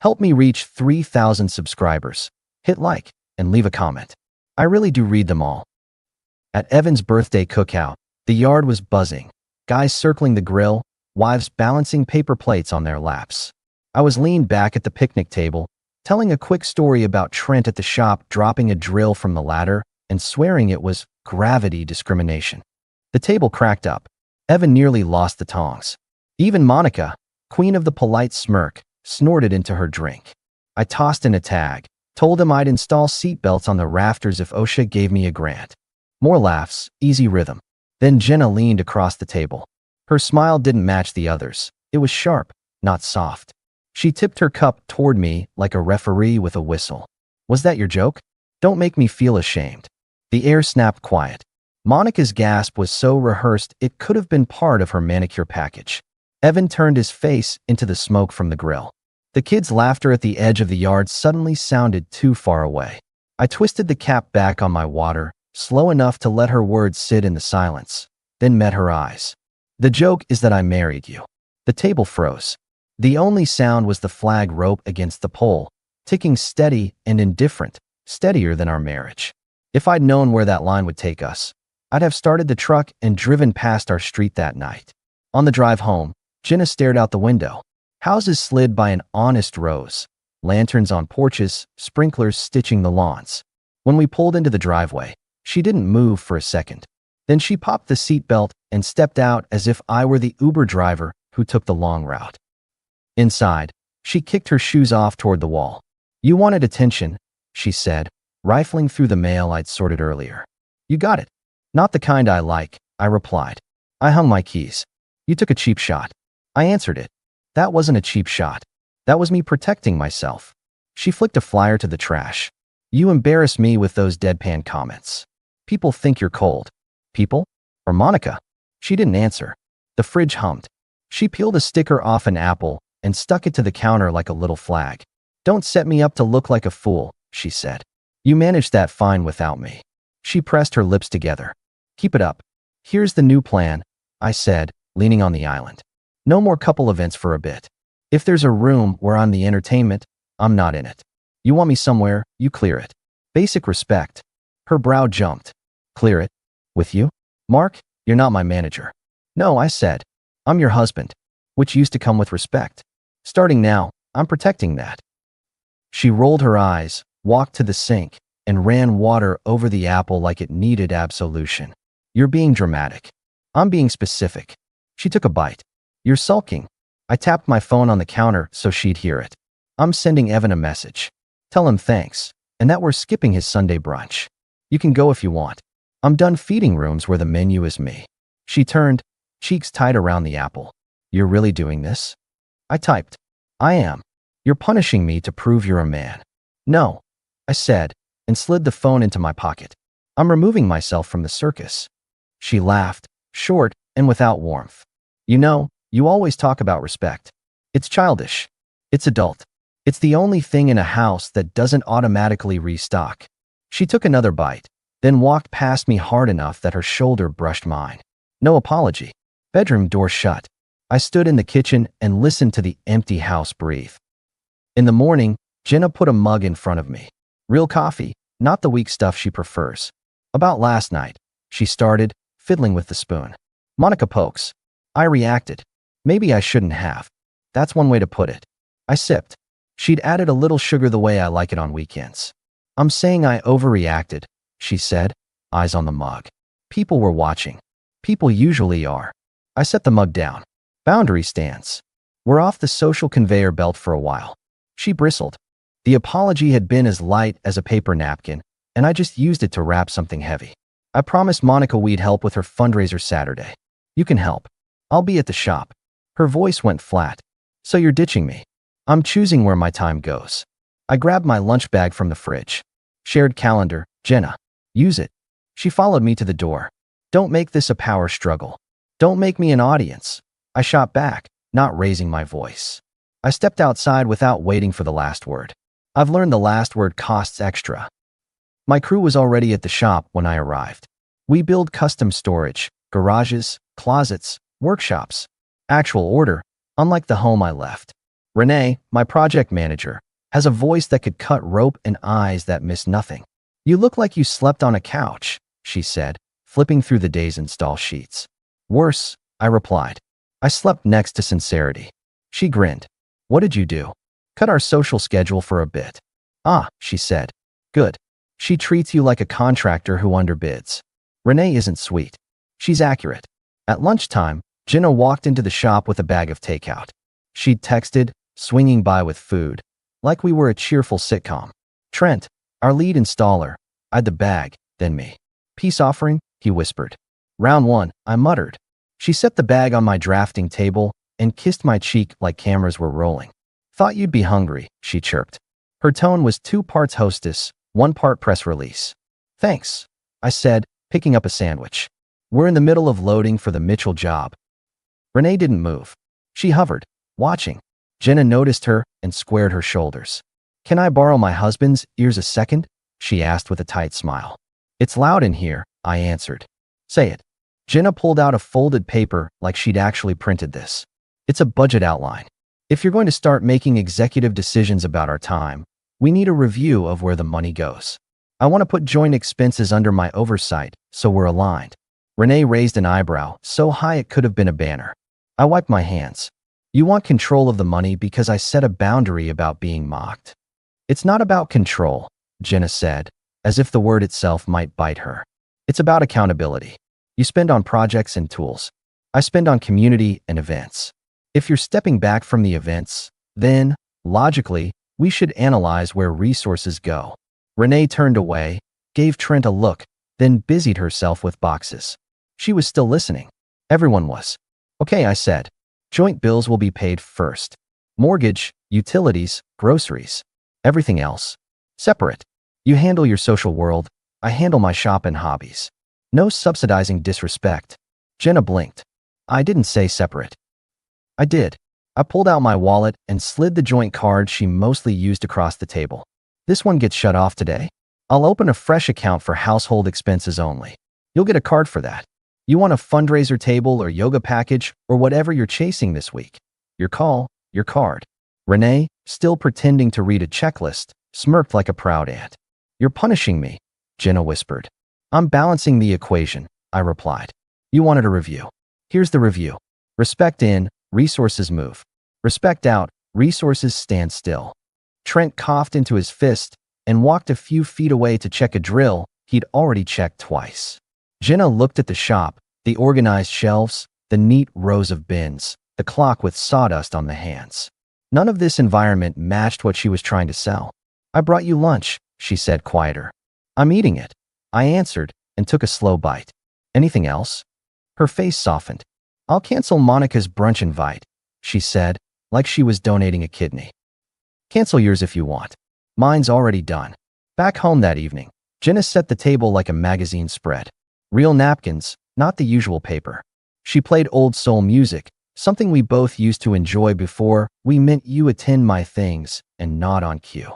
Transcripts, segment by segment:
Help me reach 3,000 subscribers. Hit like and leave a comment. I really do read them all. At Evan's birthday cookout, the yard was buzzing. Guys circling the grill, wives balancing paper plates on their laps. I was leaned back at the picnic table, telling a quick story about Trent at the shop dropping a drill from the ladder and swearing it was gravity discrimination. The table cracked up. Evan nearly lost the tongs. Even Monica, queen of the polite smirk, snorted into her drink. I tossed in a tag, told him I'd install seatbelts on the rafters if OSHA gave me a grant. More laughs, easy rhythm. Then Jenna leaned across the table. Her smile didn't match the others. It was sharp, not soft. She tipped her cup toward me like a referee with a whistle. Was that your joke? Don't make me feel ashamed. The air snapped quiet. Monica's gasp was so rehearsed it could have been part of her manicure package. Evan turned his face into the smoke from the grill. The kids' laughter at the edge of the yard suddenly sounded too far away. I twisted the cap back on my water, slow enough to let her words sit in the silence, then met her eyes. The joke is that I married you. The table froze. The only sound was the flag rope against the pole, ticking steady and indifferent, steadier than our marriage. If I'd known where that line would take us, I'd have started the truck and driven past our street that night. On the drive home, Jenna stared out the window. Houses slid by in honest rows, lanterns on porches, sprinklers stitching the lawns. When we pulled into the driveway, she didn't move for a second. Then she popped the seatbelt and stepped out as if I were the Uber driver who took the long route. Inside, she kicked her shoes off toward the wall. You wanted attention, she said, rifling through the mail I'd sorted earlier. You got it. Not the kind I like, I replied. I hung my keys. You took a cheap shot. I answered it. That wasn't a cheap shot. That was me protecting myself. She flicked a flyer to the trash. You embarrass me with those deadpan comments. People think you're cold. People? Or Monica? She didn't answer. The fridge hummed. She peeled a sticker off an apple and stuck it to the counter like a little flag. Don't set me up to look like a fool, she said. You managed that fine without me. She pressed her lips together. Keep it up. Here's the new plan, I said, leaning on the island. No more couple events for a bit. If there's a room where I'm the entertainment, I'm not in it. You want me somewhere, you clear it. Basic respect. Her brow jumped. Clear it? With you? Mark, you're not my manager. No, I said. I'm your husband. Which used to come with respect. Starting now, I'm protecting that. She rolled her eyes, walked to the sink, and ran water over the apple like it needed absolution. You're being dramatic. I'm being specific. She took a bite. You're sulking. I tapped my phone on the counter so she'd hear it. I'm sending Evan a message. Tell him thanks, and that we're skipping his Sunday brunch. You can go if you want. I'm done feeding rooms where the menu is me. She turned, cheeks tight around the apple. You're really doing this? I typed. I am. You're punishing me to prove you're a man. No, I said, and slid the phone into my pocket. I'm removing myself from the circus. She laughed, short and without warmth. You know, you always talk about respect. It's childish. It's adult. It's the only thing in a house that doesn't automatically restock. She took another bite, then walked past me hard enough that her shoulder brushed mine. No apology. Bedroom door shut. I stood in the kitchen and listened to the empty house breathe. In the morning, Jenna put a mug in front of me. Real coffee, not the weak stuff she prefers. About last night, she started, fiddling with the spoon. Monica pokes. I reacted. Maybe I shouldn't have. That's one way to put it. I sipped. She'd added a little sugar the way I like it on weekends. I'm saying I overreacted, she said, eyes on the mug. People were watching. People usually are. I set the mug down. Boundary stance. We're off the social conveyor belt for a while. She bristled. The apology had been as light as a paper napkin, and I just used it to wrap something heavy. I promised Monica we'd help with her fundraiser Saturday. You can help. I'll be at the shop. Her voice went flat. So you're ditching me. I'm choosing where my time goes. I grabbed my lunch bag from the fridge. Shared calendar, Jenna. Use it. She followed me to the door. Don't make this a power struggle. Don't make me an audience. I shot back, not raising my voice. I stepped outside without waiting for the last word. I've learned the last word costs extra. My crew was already at the shop when I arrived. We build custom storage, garages, closets, workshops. Actual order, unlike the home I left. Renee, my project manager, has a voice that could cut rope and eyes that miss nothing. You look like you slept on a couch, she said, flipping through the day's install sheets. Worse, I replied. I slept next to sincerity. She grinned. What did you do? Cut our social schedule for a bit. Ah, she said. Good. She treats you like a contractor who underbids. Renee isn't sweet. She's accurate. At lunchtime, Jenna walked into the shop with a bag of takeout. She'd texted, swinging by with food, like we were a cheerful sitcom. Trent, our lead installer, eyed the bag, then me. Peace offering, he whispered. Round one, I muttered. She set the bag on my drafting table and kissed my cheek like cameras were rolling. Thought you'd be hungry, she chirped. Her tone was 2 parts hostess, 1 part press release. Thanks, I said, picking up a sandwich. We're in the middle of loading for the Mitchell job. Renee didn't move. She hovered, watching. Jenna noticed her and squared her shoulders. Can I borrow my husband's ears a second? She asked with a tight smile. It's loud in here, I answered. Say it. Jenna pulled out a folded paper like she'd actually printed this. It's a budget outline. If you're going to start making executive decisions about our time, we need a review of where the money goes. I want to put joint expenses under my oversight, so we're aligned. Renee raised an eyebrow, so high it could have been a banner. I wiped my hands. You want control of the money because I set a boundary about being mocked. It's not about control, Jenna said, as if the word itself might bite her. It's about accountability. You spend on projects and tools. I spend on community and events. If you're stepping back from the events, then, logically, we should analyze where resources go. Renee turned away, gave Trent a look, then busied herself with boxes. She was still listening. Everyone was. Okay, I said. Joint bills will be paid first. Mortgage, utilities, groceries. Everything else. Separate. You handle your social world, I handle my shop and hobbies. No subsidizing disrespect. Jenna blinked. I didn't say separate. I did. I pulled out my wallet and slid the joint card she mostly used across the table. This one gets shut off today. I'll open a fresh account for household expenses only. You'll get a card for that. You want a fundraiser table or yoga package or whatever you're chasing this week. Your call, your card. Renee, still pretending to read a checklist, smirked like a proud aunt. You're punishing me, Jenna whispered. I'm balancing the equation, I replied. You wanted a review. Here's the review. Respect in, resources move. Respect out, resources stand still. Trent coughed into his fist and walked a few feet away to check a drill he'd already checked twice. Jenna looked at the shop, the organized shelves, the neat rows of bins, the clock with sawdust on the hands. None of this environment matched what she was trying to sell. I brought you lunch, she said quieter. I'm eating it, I answered and took a slow bite. Anything else? Her face softened. I'll cancel Monica's brunch invite, she said, like she was donating a kidney. Cancel yours if you want. Mine's already done. Back home that evening, Jenna set the table like a magazine spread. Real napkins, not the usual paper. She played old soul music, something we both used to enjoy before we meant you attend my things and nod on cue.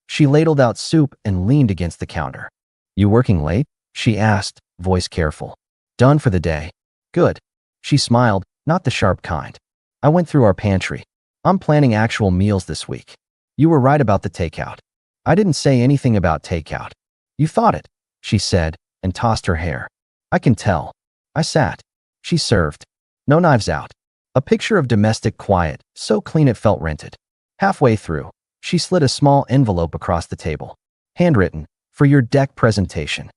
She ladled out soup and leaned against the counter. You working late? She asked, voice careful. Done for the day. Good. She smiled, not the sharp kind. I went through our pantry. I'm planning actual meals this week. You were right about the takeout. I didn't say anything about takeout. You thought it, she said, and tossed her hair. I can tell. I sat. She served. No knives out. A picture of domestic quiet, so clean it felt rented. Halfway through, she slid a small envelope across the table. Handwritten, for your deck presentation.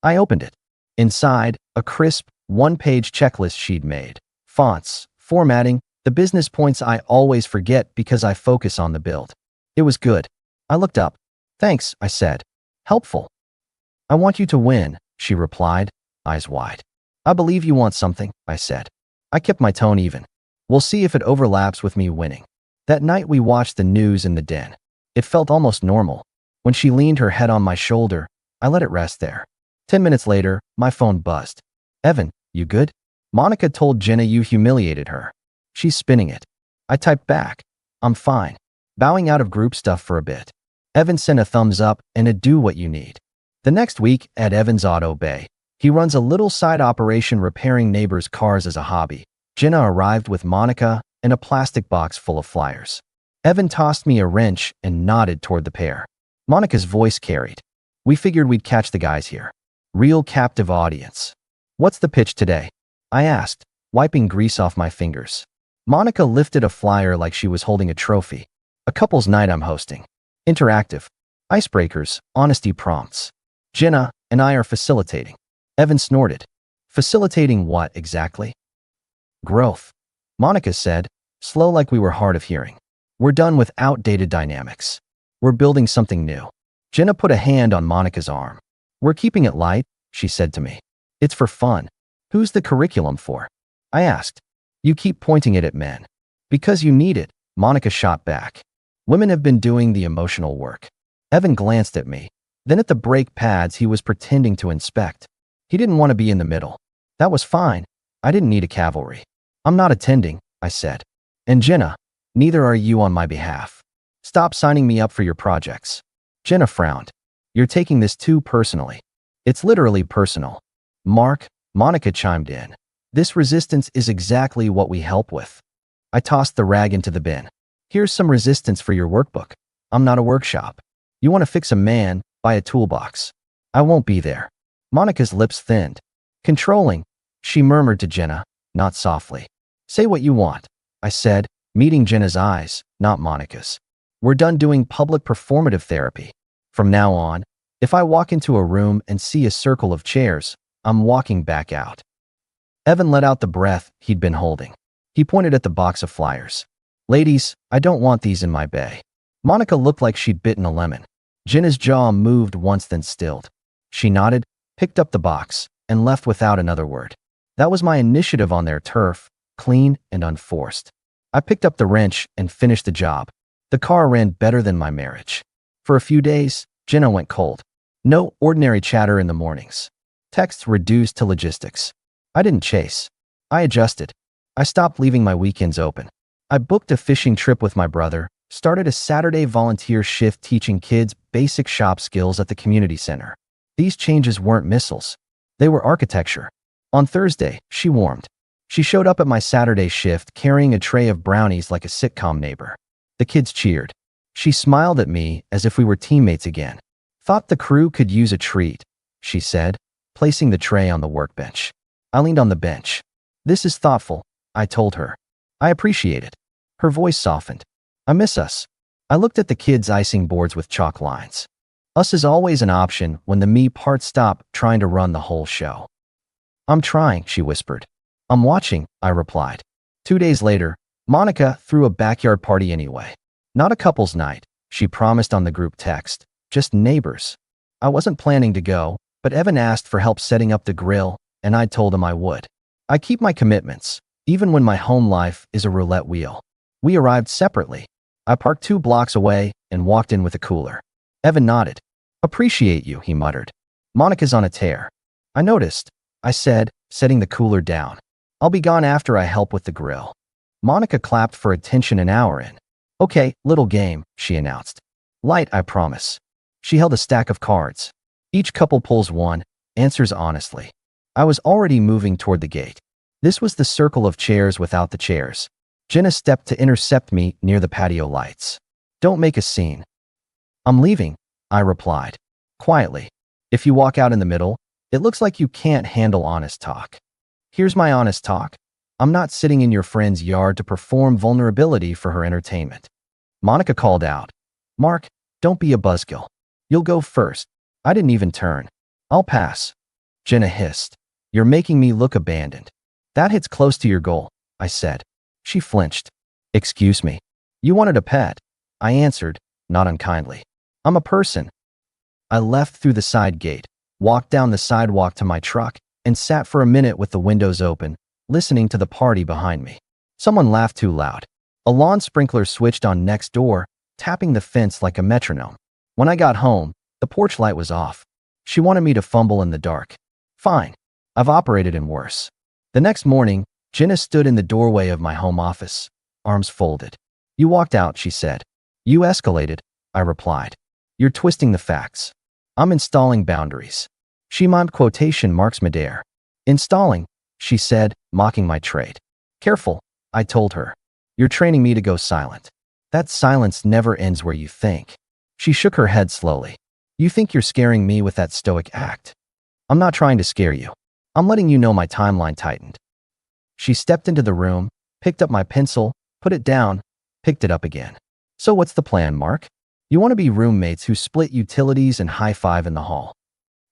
I opened it. Inside, a crisp, one-page checklist she'd made. Fonts, formatting, the business points I always forget because I focus on the build. It was good. I looked up. Thanks, I said. Helpful. I want you to win, she replied, eyes wide. I believe you want something, I said. I kept my tone even. We'll see if it overlaps with me winning. That night we watched the news in the den. It felt almost normal. When she leaned her head on my shoulder, I let it rest there. 10 minutes later, my phone buzzed. Evan, you good? Monica told Jenna you humiliated her. She's spinning it. I typed back. I'm fine. Bowing out of group stuff for a bit. Evan sent a thumbs up and a do what you need. The next week, at Evan's Auto Bay, he runs a little side operation repairing neighbors' cars as a hobby. Jenna arrived with Monica and a plastic box full of flyers. Evan tossed me a wrench and nodded toward the pair. Monica's voice carried. We figured we'd catch the guys here. Real captive audience. What's the pitch today? I asked, wiping grease off my fingers. Monica lifted a flyer like she was holding a trophy. A couple's night I'm hosting. Interactive. Icebreakers, honesty prompts. Jenna and I are facilitating. Evan snorted. Facilitating what exactly? Growth. Monica said, slow like we were hard of hearing. We're done with outdated dynamics. We're building something new. Jenna put a hand on Monica's arm. We're keeping it light, she said to me. It's for fun. Who's the curriculum for? I asked. You keep pointing it at men. Because you need it, Monica shot back. Women have been doing the emotional work. Evan glanced at me. Then at the brake pads he was pretending to inspect. He didn't want to be in the middle. That was fine. I didn't need a cavalry. I'm not attending, I said. And Jenna, neither are you on my behalf. Stop signing me up for your projects. Jenna frowned. You're taking this too personally. It's literally personal. Mark, Monica chimed in. This resistance is exactly what we help with. I tossed the rag into the bin. Here's some resistance for your workbook. I'm not a workshop. You want to fix a man, buy a toolbox. I won't be there. Monica's lips thinned. Controlling, she murmured to Jenna, not softly. Say what you want, I said, meeting Jenna's eyes, not Monica's. We're done doing public performative therapy. From now on, if I walk into a room and see a circle of chairs, I'm walking back out. Evan let out the breath he'd been holding. He pointed at the box of flyers. Ladies, I don't want these in my bay. Monica looked like she'd bitten a lemon. Jenna's jaw moved once then stilled. She nodded, picked up the box, and left without another word. That was my initiative on their turf, clean and unforced. I picked up the wrench and finished the job. The car ran better than my marriage. For a few days, Jenna went cold. No ordinary chatter in the mornings. Texts reduced to logistics. I didn't chase. I adjusted. I stopped leaving my weekends open. I booked a fishing trip with my brother, started a Saturday volunteer shift teaching kids basic shop skills at the community center. These changes weren't missiles. They were architecture. On Thursday, she warmed. She showed up at my Saturday shift carrying a tray of brownies like a sitcom neighbor. The kids cheered. She smiled at me as if we were teammates again. Thought the crew could use a treat, she said, placing the tray on the workbench. I leaned on the bench. This is thoughtful, I told her. I appreciate it. Her voice softened. I miss us. I looked at the kids' icing boards with chalk lines. Us is always an option when the me part stop trying to run the whole show. I'm trying, she whispered. I'm watching, I replied. 2 days later, Monica threw a backyard party anyway. Not a couple's night, she promised on the group text. Just neighbors. I wasn't planning to go, but Evan asked for help setting up the grill, and I told him I would. I keep my commitments, even when my home life is a roulette wheel. We arrived separately. I parked 2 blocks away and walked in with a cooler. Evan nodded. Appreciate you, he muttered. Monica's on a tear. I noticed, I said, setting the cooler down. I'll be gone after I help with the grill. Monica clapped for attention an hour in. Okay, little game, she announced. Light, I promise. She held a stack of cards. Each couple pulls one, answers honestly. I was already moving toward the gate. This was the circle of chairs without the chairs. Jenna stepped to intercept me near the patio lights. Don't make a scene. I'm leaving, I replied. Quietly. If you walk out in the middle, it looks like you can't handle honest talk. Here's my honest talk. I'm not sitting in your friend's yard to perform vulnerability for her entertainment. Monica called out. Mark, don't be a buzzkill. You'll go first. I didn't even turn. I'll pass. Jenna hissed. You're making me look abandoned. That hits close to your goal, I said. She flinched. Excuse me. You wanted a pet. I answered, not unkindly. I'm a person. I left through the side gate, walked down the sidewalk to my truck, and sat for a minute with the windows open, listening to the party behind me. Someone laughed too loud. A lawn sprinkler switched on next door, tapping the fence like a metronome. When I got home, the porch light was off. She wanted me to fumble in the dark. Fine. I've operated in worse. The next morning, Jenna stood in the doorway of my home office, arms folded. You walked out, she said. You escalated, I replied. You're twisting the facts. I'm installing boundaries. She mimed quotation marks midair. Installing, she said, mocking my trade. Careful, I told her. You're training me to go silent. That silence never ends where you think. She shook her head slowly. You think you're scaring me with that stoic act? I'm not trying to scare you. I'm letting you know my timeline tightened. She stepped into the room, picked up my pencil, put it down, picked it up again. So what's the plan, Mark? You want to be roommates who split utilities and high-five in the hall.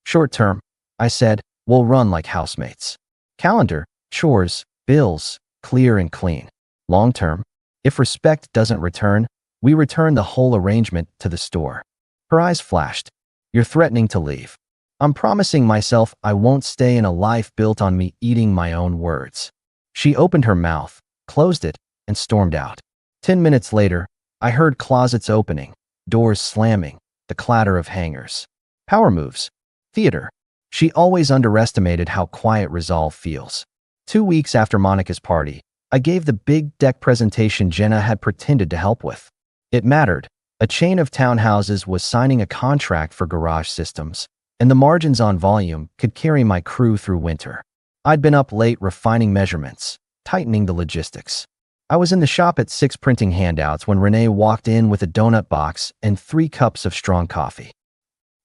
Short term, I said, we'll run like housemates. Calendar, chores, bills, clear and clean. Long term, if respect doesn't return, we return the whole arrangement to the store. Her eyes flashed. You're threatening to leave. I'm promising myself I won't stay in a life built on me eating my own words. She opened her mouth, closed it, and stormed out. 10 minutes later, I heard closets opening, doors slamming, the clatter of hangers. Power moves. Theater. She always underestimated how quiet resolve feels. 2 weeks after Monica's party, I gave the big deck presentation Jenna had pretended to help with. It mattered. A chain of townhouses was signing a contract for garage systems, and the margins on volume could carry my crew through winter. I'd been up late refining measurements, tightening the logistics. I was in the shop at 6 printing handouts when Renee walked in with a donut box and 3 cups of strong coffee.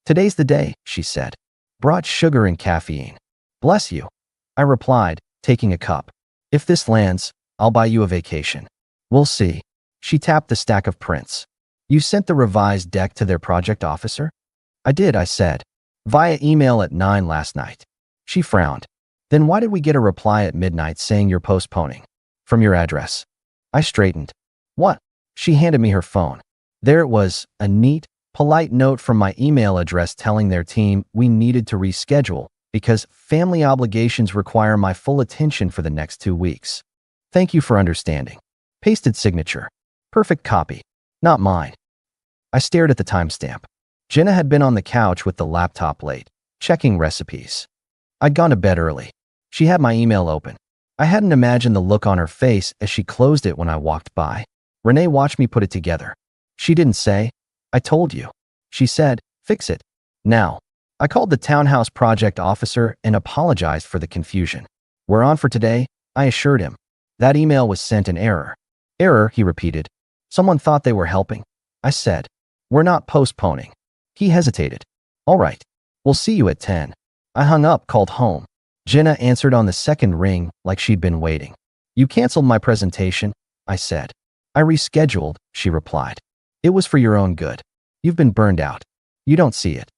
Today's the day, she said. Brought sugar and caffeine. Bless you. I replied, taking a cup. If this lands, I'll buy you a vacation. We'll see. She tapped the stack of prints. You sent the revised deck to their project officer? I did, I said. Via email at 9 last night. She frowned. Then why did we get a reply at midnight saying you're postponing? From your address. I straightened. What? She handed me her phone. There it was, a neat, polite note from my email address telling their team we needed to reschedule because family obligations require my full attention for the next 2 weeks. Thank you for understanding. Pasted signature. Perfect copy. Not mine. I stared at the timestamp. Jenna had been on the couch with the laptop late, checking recipes. I'd gone to bed early. She had my email open. I hadn't imagined the look on her face as she closed it when I walked by. Renee watched me put it together. She didn't say, I told you. She said, fix it. Now. I called the townhouse project officer and apologized for the confusion. We're on for today, I assured him. That email was sent in error. Error, he repeated. Someone thought they were helping. I said, we're not postponing. He hesitated. All right. We'll see you at 10. I hung up, called home. Jenna answered on the second ring like she'd been waiting. You canceled my presentation, I said. I rescheduled, she replied. It was for your own good. You've been burned out. You don't see it.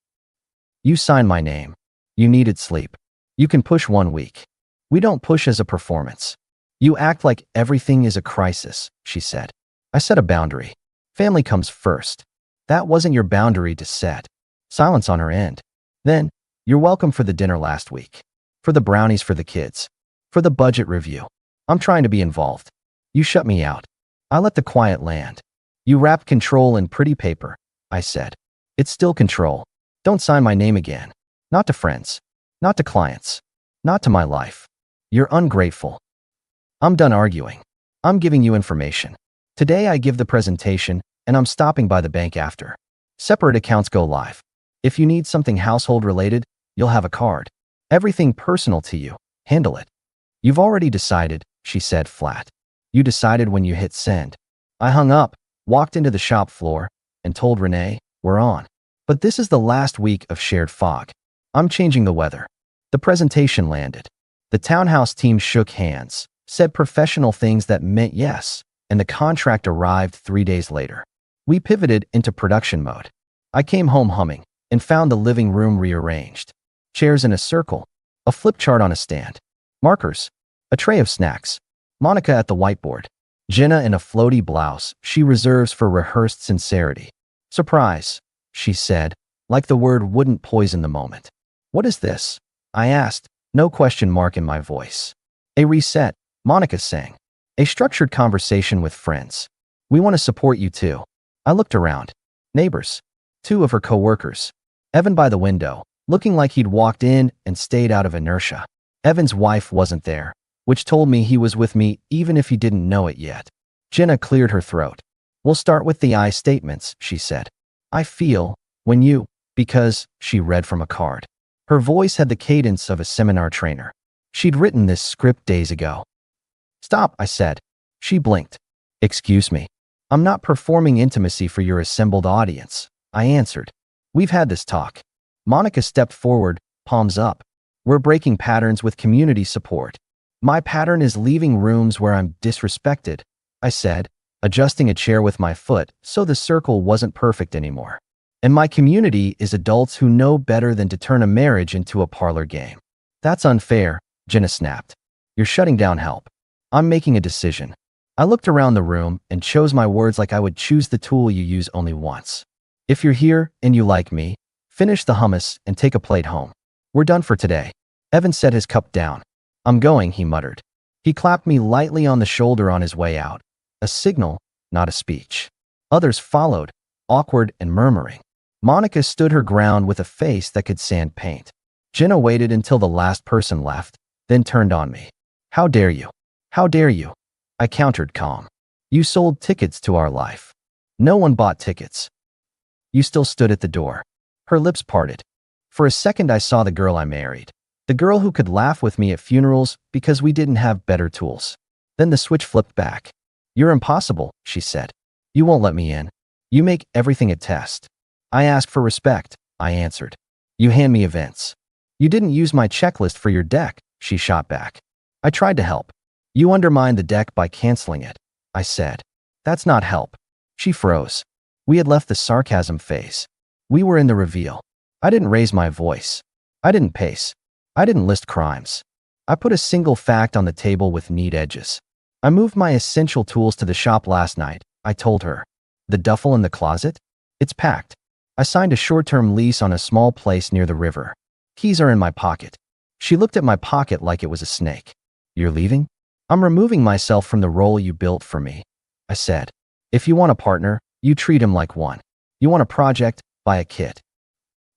You signed my name. You needed sleep. You can push 1 week. We don't push as a performance. You act like everything is a crisis, she said. I set a boundary. Family comes first. That wasn't your boundary to set. Silence on her end. Then, you're welcome for the dinner last week. For the brownies for the kids. For the budget review. I'm trying to be involved. You shut me out. I let the quiet land. You wrapped control in pretty paper, I said. It's still control. Don't sign my name again. Not to friends. Not to clients. Not to my life. You're ungrateful. I'm done arguing. I'm giving you information. Today I give the presentation, and I'm stopping by the bank after. Separate accounts go live. If you need something household related, you'll have a card. Everything personal to you. Handle it. You've already decided, she said flat. You decided when you hit send. I hung up, walked into the shop floor, and told Renee, we're on. But this is the last week of shared fog. I'm changing the weather. The presentation landed. The townhouse team shook hands, said professional things that meant yes, and the contract arrived 3 days later. We pivoted into production mode. I came home humming and found the living room rearranged. Chairs in a circle, a flip chart on a stand, markers, a tray of snacks, Monica at the whiteboard, Jenna in a floaty blouse she reserves for rehearsed sincerity. Surprise, she said, like the word wouldn't poison the moment. What is this? I asked, no question mark in my voice. A reset, Monica sang. A structured conversation with friends. We want to support you too. I looked around. Neighbors. 2 of her co-workers. Evan by the window, looking like he'd walked in and stayed out of inertia. Evan's wife wasn't there, which told me he was with me even if he didn't know it yet. Jenna cleared her throat. We'll start with the I statements, she said. I feel, when you, because, she read from a card. Her voice had the cadence of a seminar trainer. She'd written this script days ago. Stop, I said. She blinked. Excuse me. I'm not performing intimacy for your assembled audience, I answered. We've had this talk. Monica stepped forward, palms up. We're breaking patterns with community support. My pattern is leaving rooms where I'm disrespected, I said, adjusting a chair with my foot so the circle wasn't perfect anymore. And my community is adults who know better than to turn a marriage into a parlor game. That's unfair, Jenna snapped. You're shutting down help. I'm making a decision. I looked around the room and chose my words like I would choose the tool you use only once. If you're here and you like me, finish the hummus and take a plate home. We're done for today. Evan set his cup down. I'm going, he muttered. He clapped me lightly on the shoulder on his way out. A signal, not a speech. Others followed, awkward and murmuring. Monica stood her ground with a face that could sand paint. Jenna waited until the last person left, then turned on me. How dare you? How dare you? I countered calm. You sold tickets to our life. No one bought tickets. You still stood at the door. Her lips parted. For a second I saw the girl I married. The girl who could laugh with me at funerals because we didn't have better tools. Then the switch flipped back. You're impossible, she said. You won't let me in. You make everything a test. I ask for respect, I answered. You hand me events. You didn't use my checklist for your deck, she shot back. I tried to help. You undermined the deck by canceling it, I said. That's not help. She froze. We had left the sarcasm phase. We were in the reveal. I didn't raise my voice. I didn't pace. I didn't list crimes. I put a single fact on the table with neat edges. I moved my essential tools to the shop last night, I told her. The duffel in the closet? It's packed. I signed a short-term lease on a small place near the river. Keys are in my pocket. She looked at my pocket like it was a snake. You're leaving? I'm removing myself from the role you built for me, I said. If you want a partner, you treat him like one. You want a project, buy a kit.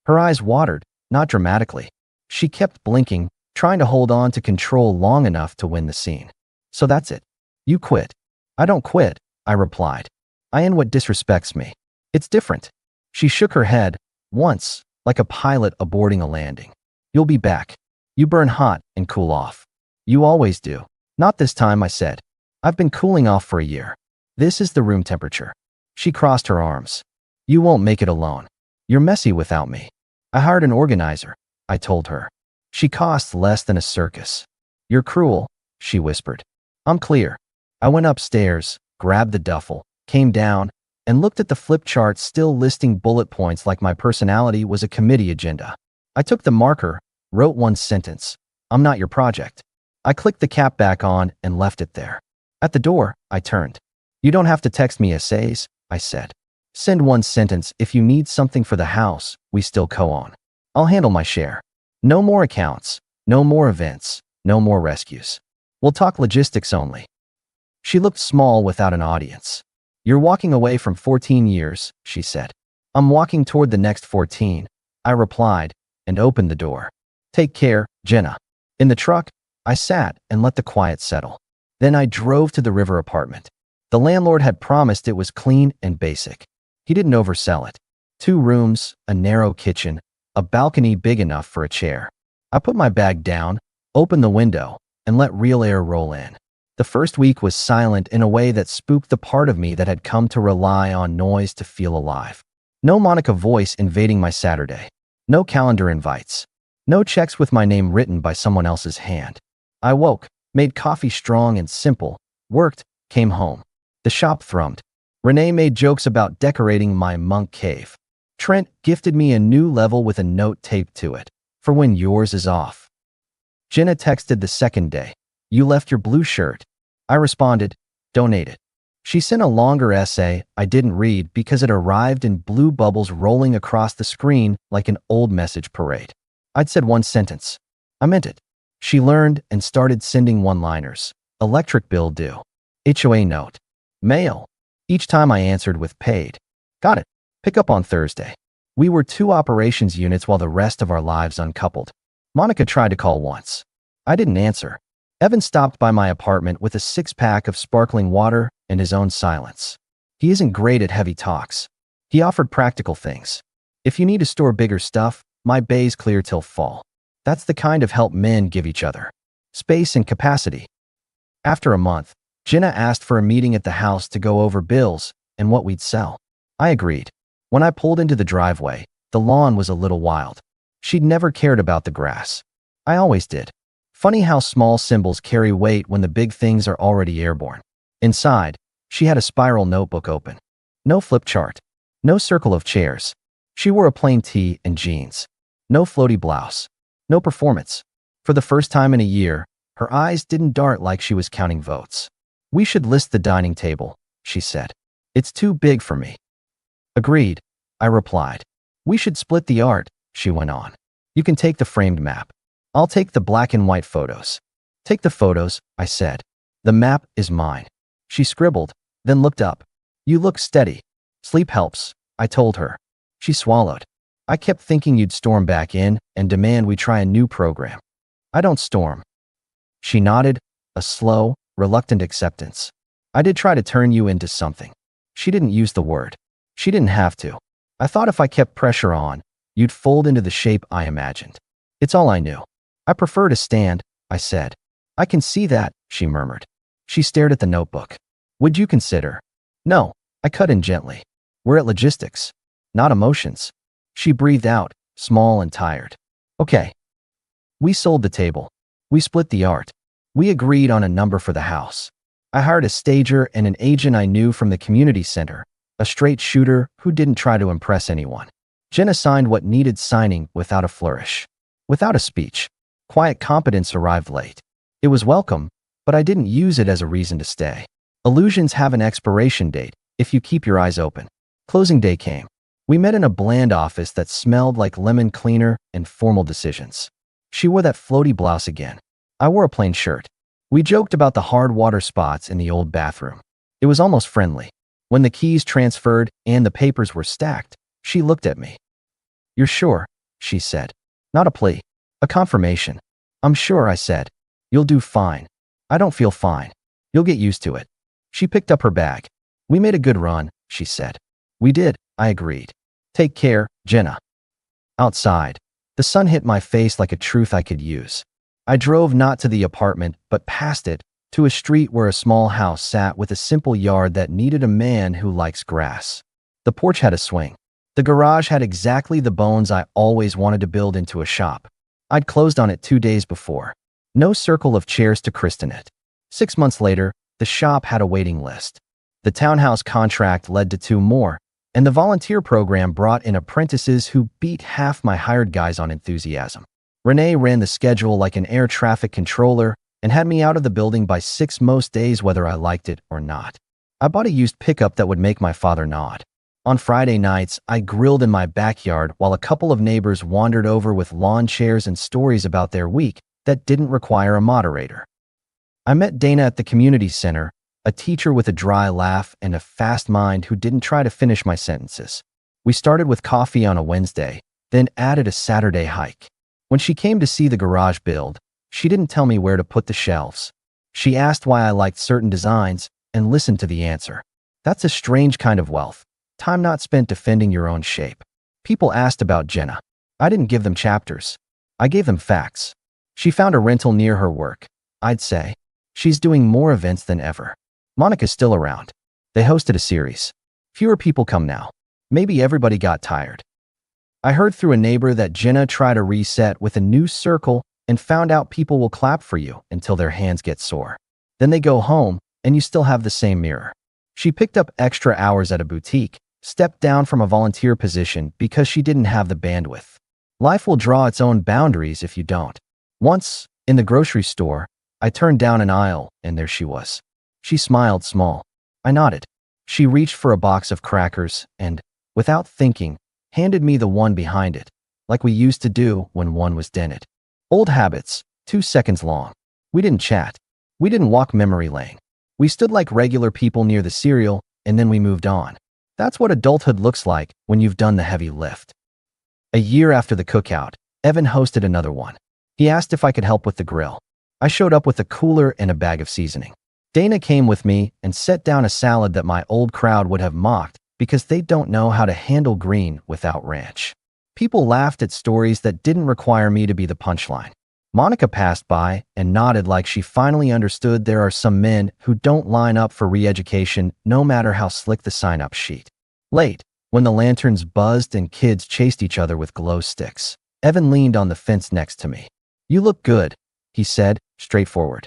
Her eyes watered, not dramatically. She kept blinking, trying to hold on to control long enough to win the scene. So that's it. You quit. I don't quit, I replied. I end what disrespects me. It's different. She shook her head, once, like a pilot aborting a landing. You'll be back. You burn hot and cool off. You always do. Not this time, I said. I've been cooling off for a year. This is the room temperature. She crossed her arms. You won't make it alone. You're messy without me. I hired an organizer, I told her. She costs less than a circus. You're cruel, she whispered. I'm clear. I went upstairs, grabbed the duffel, came down, and looked at the flip chart still listing bullet points like my personality was a committee agenda. I took the marker, wrote one sentence. I'm not your project. I clicked the cap back on and left it there. At the door, I turned. You don't have to text me essays, I said. Send one sentence if you need something for the house, we still co-own. I'll handle my share. No more accounts, no more events, no more rescues. We'll talk logistics only. She looked small without an audience. You're walking away from 14 years, she said. I'm walking toward the next 14, I replied, and opened the door. Take care, Jenna. In the truck, I sat and let the quiet settle. Then I drove to the river apartment. The landlord had promised it was clean and basic. He didn't oversell it. 2 rooms, a narrow kitchen, a balcony big enough for a chair. I put my bag down, opened the window, and let real air roll in. The first week was silent in a way that spooked the part of me that had come to rely on noise to feel alive. No Monica voice invading my Saturday. No calendar invites. No checks with my name written by someone else's hand. I woke, made coffee strong and simple, worked, came home. The shop thrummed. Renee made jokes about decorating my monk cave. Trent gifted me a new level with a note taped to it, for when yours is off. Jenna texted the second day. You left your blue shirt. I responded, donate it. She sent a longer essay I didn't read because it arrived in blue bubbles rolling across the screen like an old message parade. I'd said one sentence. I meant it. She learned and started sending one-liners. Electric bill due. HOA note. Mail. Each time I answered with paid. Got it. Pick up on Thursday. We were 2 operations units while the rest of our lives uncoupled. Monica tried to call once. I didn't answer. Evan stopped by my apartment with a 6-pack of sparkling water and his own silence. He isn't great at heavy talks. He offered practical things. If you need to store bigger stuff, my bay's clear till fall. That's the kind of help men give each other. Space and capacity. After a month, Jenna asked for a meeting at the house to go over bills, and what we'd sell. I agreed. When I pulled into the driveway, the lawn was a little wild. She'd never cared about the grass. I always did. Funny how small symbols carry weight when the big things are already airborne. Inside, she had a spiral notebook open. No flip chart. No circle of chairs. She wore a plain tee and jeans. No floaty blouse. No performance. For the first time in a year, her eyes didn't dart like she was counting votes. "We should list the dining table," she said. "It's too big for me." "Agreed," I replied. "We should split the art," she went on. "You can take the framed map. I'll take the black and white photos." "Take the photos," I said. "The map is mine." She scribbled, then looked up. "You look steady." "Sleep helps," I told her. She swallowed. "I kept thinking you'd storm back in and demand we try a new program." "I don't storm." She nodded, a slow, reluctant acceptance. "I did try to turn you into something." She didn't use the word. She didn't have to. I thought if I kept pressure on, you'd fold into the shape I imagined. It's all I knew. "I prefer to stand," I said. "I can see that," she murmured. She stared at the notebook. "Would you consider?" "No," I cut in gently. "We're at logistics, not emotions." She breathed out, small and tired. "Okay." We sold the table. We split the art. We agreed on a number for the house. I hired a stager and an agent I knew from the community center, a straight shooter who didn't try to impress anyone. Jenna signed what needed signing without a flourish. Without a speech. Quiet competence arrived late. It was welcome, but I didn't use it as a reason to stay. Illusions have an expiration date if you keep your eyes open. Closing day came. We met in a bland office that smelled like lemon cleaner and formal decisions. She wore that floaty blouse again. I wore a plain shirt. We joked about the hard water spots in the old bathroom. It was almost friendly. When the keys transferred and the papers were stacked, she looked at me. "You're sure?" she said. Not a plea. A confirmation. "I'm sure," I said. "You'll do fine." "I don't feel fine." "You'll get used to it." She picked up her bag. "We made a good run," she said. "We did," I agreed. "Take care, Jenna." Outside, the sun hit my face like a truth I could use. I drove not to the apartment, but past it, to a street where a small house sat with a simple yard that needed a man who likes grass. The porch had a swing. The garage had exactly the bones I always wanted to build into a shop. I'd closed on it 2 days before. No circle of chairs to christen it. 6 months later, the shop had a waiting list. The townhouse contract led to 2 more, and the volunteer program brought in apprentices who beat half my hired guys on enthusiasm. Renee ran the schedule like an air traffic controller and had me out of the building by 6 most days whether I liked it or not. I bought a used pickup that would make my father nod. On Friday nights, I grilled in my backyard while a couple of neighbors wandered over with lawn chairs and stories about their week that didn't require a moderator. I met Dana at the community center, a teacher with a dry laugh and a fast mind who didn't try to finish my sentences. We started with coffee on a Wednesday, then added a Saturday hike. When she came to see the garage build, she didn't tell me where to put the shelves. She asked why I liked certain designs and listened to the answer. That's a strange kind of wealth. Time not spent defending your own shape. People asked about Jenna. I didn't give them chapters. I gave them facts. She found a rental near her work. I'd say. She's doing more events than ever. Monica's still around. They hosted a series. Fewer people come now. Maybe everybody got tired. I heard through a neighbor that Jenna tried a reset with a new circle and found out people will clap for you until their hands get sore. Then they go home and you still have the same mirror. She picked up extra hours at a boutique, stepped down from a volunteer position because she didn't have the bandwidth. Life will draw its own boundaries if you don't. Once, in the grocery store, I turned down an aisle and there she was. She smiled small. I nodded. She reached for a box of crackers and, without thinking, handed me the one behind it, like we used to do when one was dented. Old habits, 2 seconds long. We didn't chat. We didn't walk memory lane. We stood like regular people near the cereal, and then we moved on. That's what adulthood looks like when you've done the heavy lift. A year after the cookout, Evan hosted another one. He asked if I could help with the grill. I showed up with a cooler and a bag of seasoning. Dana came with me and set down a salad that my old crowd would have mocked because they don't know how to handle green without ranch. People laughed at stories that didn't require me to be the punchline. Monica passed by and nodded like she finally understood there are some men who don't line up for re-education no matter how slick the sign-up sheet. Late, when the lanterns buzzed and kids chased each other with glow sticks, Evan leaned on the fence next to me. "You look good," he said, straightforward.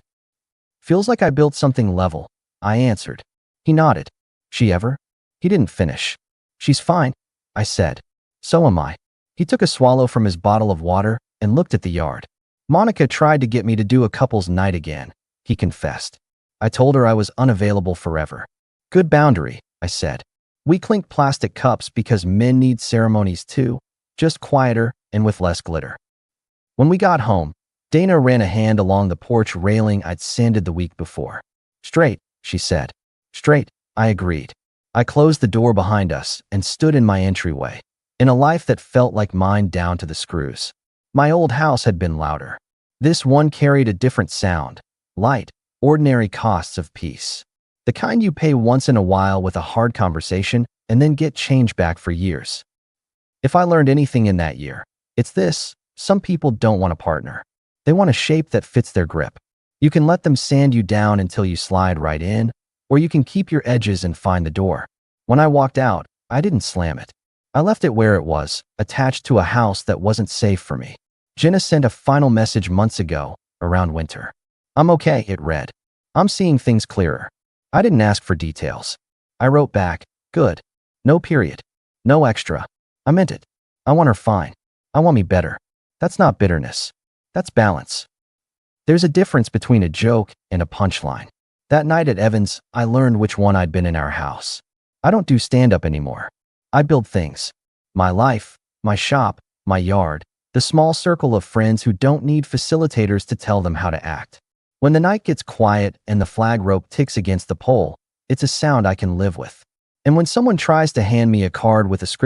"Feels like I built something level," I answered. He nodded. "She ever?" He didn't finish. "She's fine," I said. "So am I." He took a swallow from his bottle of water and looked at the yard. "Monica tried to get me to do a couple's night again," he confessed. "I told her I was unavailable forever." "Good boundary," I said. "We clinked plastic cups because men need ceremonies too, just quieter and with less glitter." When we got home, Dana ran a hand along the porch railing I'd sanded the week before. "Straight," she said. "Straight," I agreed. I closed the door behind us and stood in my entryway, in a life that felt like mine down to the screws. My old house had been louder. This one carried a different sound, light, ordinary costs of peace. The kind you pay once in a while with a hard conversation and then get change back for years. If I learned anything in that year, it's this: some people don't want a partner. They want a shape that fits their grip. You can let them sand you down until you slide right in, or you can keep your edges and find the door. When I walked out, I didn't slam it. I left it where it was, attached to a house that wasn't safe for me. Jenna sent a final message months ago, around winter. "I'm okay," it read. "I'm seeing things clearer." I didn't ask for details. I wrote back, "Good." No period. No extra. I meant it. I want her fine. I want me better. That's not bitterness. That's balance. There's a difference between a joke and a punchline. That night at Evans, I learned which one I'd been in our house. I don't do stand-up anymore. I build things. My life, my shop, my yard, the small circle of friends who don't need facilitators to tell them how to act. When the night gets quiet and the flag rope ticks against the pole, it's a sound I can live with. And when someone tries to hand me a card with a script